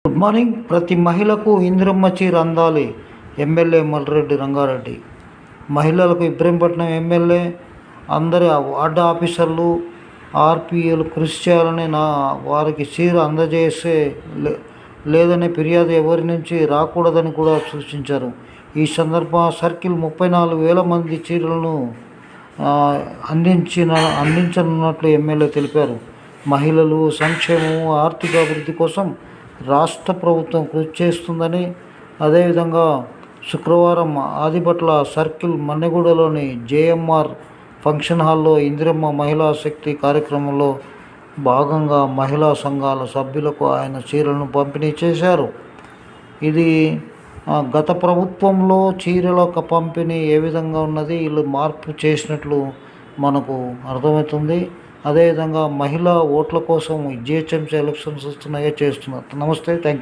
Good morning. ప్రతి మహిళకు ఇందిరమ్మ చీర అందాలి. ఎమ్మెల్యే మల్రెడ్డి రంగారెడ్డి. మహిళలకు ఇబ్రహీంపట్నం ఎమ్మెల్యే అందరి వార్డు ఆఫీసర్లు ఆర్పీఏలు కృషి చేయాలని వారికి చీర అందజేసే లేదనే ఫిర్యాదు ఎవరి నుంచి రాకూడదని కూడా సూచించారు. ఈ సందర్భంగా సర్కిల్ 34,000 మంది చీరలను అందించనున్నట్లు ఎమ్మెల్యే తెలిపారు. మహిళలు సంక్షేమం ఆర్థిక అభివృద్ధి కోసం రాష్ట్ర ప్రభుత్వం కృషి చేస్తుందని, అదేవిధంగా శుక్రవారం ఆదిబట్ల సర్కిల్ మన్నెగూడలోని జేఎంఆర్ ఫంక్షన్ హాల్లో ఇందిరమ్మ మహిళా శక్తి కార్యక్రమంలో భాగంగా మహిళా సంఘాల సభ్యులకు ఆయన చీరలను పంపిణీ చేశారు. ఇది గత ప్రభుత్వంలో చీరల పంపిణీ ఏ విధంగా ఉన్నది, వీళ్ళు మార్పు చేసినట్లు మనకు అర్థమవుతుంది. అదేవిధంగా మహిళా ఓట్ల కోసం జిహెచ్ఎంసీ ఎలక్షన్స్ వస్తున్నాయో చేస్తున్నారు. నమస్తే, థ్యాంక్ యూ.